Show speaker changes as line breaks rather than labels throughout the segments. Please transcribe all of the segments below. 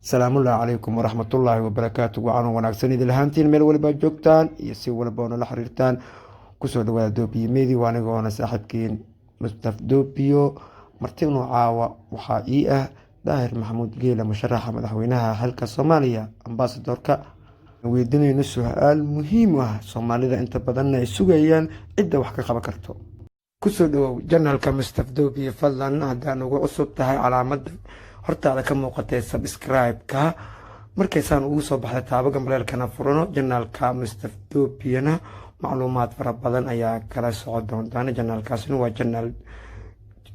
salaamullaahi calaykum waraxmatullaahi wabarakaatu. waxaanu wanaagsan idin lahaantiin meel waliba joogtaan iyo si walba oo la xiriirtaan. kusoo dhawaada Doobiyo Media, waa anigoona saaxiibkiin Mustaf Doobiyo. martinu caawa waxaa ii ah Daahir Maxamuud Geele, musharaxa madaxweynaha xilka Soomaaliya, ambaasadorka. weydiinayno su'aal muhiim ah, Soomaalida inta badan ay sugayaan cidda wax ka qaban karto. kusoo dhawow janalka Mustaf Doobiyo, fadlan haddaan ugu cusub tahay calaamada hortaada ka muuqatay subscribe-ka, markaysaan ugu soo baxday taabo gambaleelkana furano. janaalka Mustaf Doobiyana macluumaad fara badan ayaa kala socon doontaan. janaalkaasina waa janaal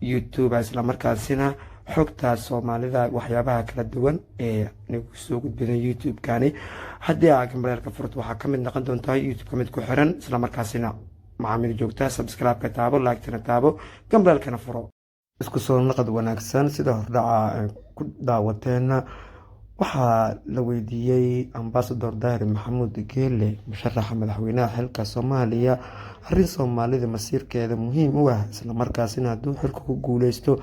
YouTube, isla markaasina xogta Soomaalida waxyaabaha kala duwan ee nagu soo gudbinay YouTube-kani. haddii aad gambaleelka furto waxaa ka mid noqon doontaa YouTube ka mid ku xiran, isla markaasina macaamiil joogta. subscribe-ka taabo, like-tana taabo, gambaleelkana furo. isku soo naqad wanaagsan. sida hordhaca ku daawateena waxaa la weydiiyey ambaasador Daahir Maxamuud Geele, musharaxa madaxweynaha xilka Soomaaliya, arrin Soomaalida masiirkeeda muhiim u ah, isla markaasina hadduu xilka ku guuleysto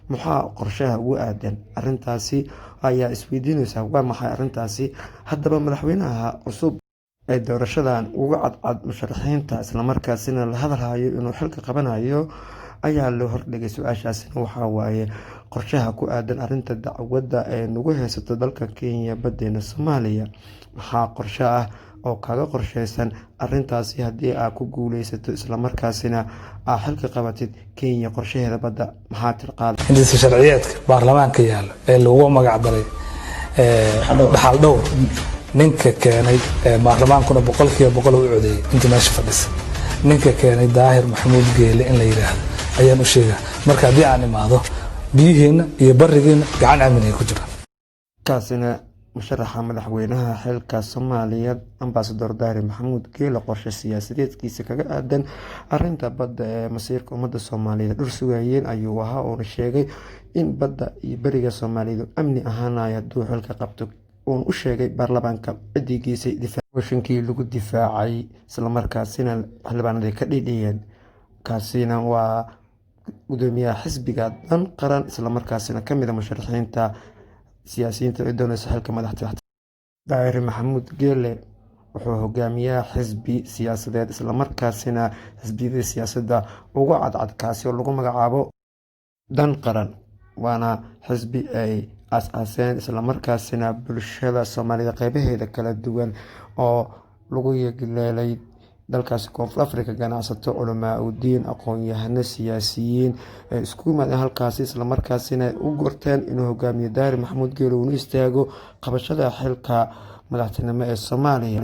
maxaa qorshaha ugu aadan. arrintaasi ayaa isweydiinaysa waa maxay arrintaasi. haddaba madaxweynaha cusub ee doorashadan uga cadcad musharaxiinta, isla markaasina la hadalhayo inuu xilka qabanayo, ayaa loo hordhigay. su-aashaasina waxaa waaye qorshaha ku aadan arinta dacwadda ee nagu haysato dalka Kenya, badeena Soomaaliya. maxaa qorshe ah oo kaga qorsheysan arintaasi haddii aad ku guuleysato, isla markaasina aad xilka qabatid Kenya qorshaheeda badda maxaa tirqaada.
hindisa sharciyeedka baarlamaanka yaala ee lagu magac daray dhaxal dhowr ninka keenay baarlamaankuna 100% u codeeyay inta meesha fadhisa, ninka keenay Daahir Maxamuud Geele in la yiraahdo ayaan u sheegaa. marka haddii aan imaado biyihiina iyo barigiina gacan aaminay ku jiraan.
kaasina musharaxa madaxweynaha xilka Soomaaliya ambaasador Daahir Maxamuud Geele qorshe siyaasadeedkiisa kaga aadan arinta badda ee masiirka ummadda Soomaaliyeed dhul sugayeen ayuu ahaa, oo sheegay in badda iyo bariga Soomaaliyeed amni ahaanaya hadduu xilka qabto. uun u sheegay baarlamaanka cidigiisa difaacinkii lagu difaacay, isla markaasina xildhibaanadii ka dhidhiyeen. kaasina waa gudoomiyaha xisbiga dan qaran, isla markaasina kamid ah musharaxiinta siyaasiyiinta ee doonaysa xilka madaxtooyada. Daahir Maxamuud Geele wuxuu hogaamiyaa xisbi siyaasadeed, isla markaasina xisbiyada siyaasadda ugu cadcad kaasi oo lagu magacaabo dan qaran, waana xisbi ay aas-aaseen isla markaasina bulshada Soomaalida qeybaheeda kala duwan oo lagu yeeleelay dalkaasi Koonfur Afrika, ganacsato, culamaa u diin, aqoon-yahano, siyaasiyiin ee isku yimaadeen halkaasi, isla markaasina u gorteen inuu hogaamiyo Daahir Maxamuud Geele uuna istaago qabashada xilka madaxtinimo ee Soomaaliya.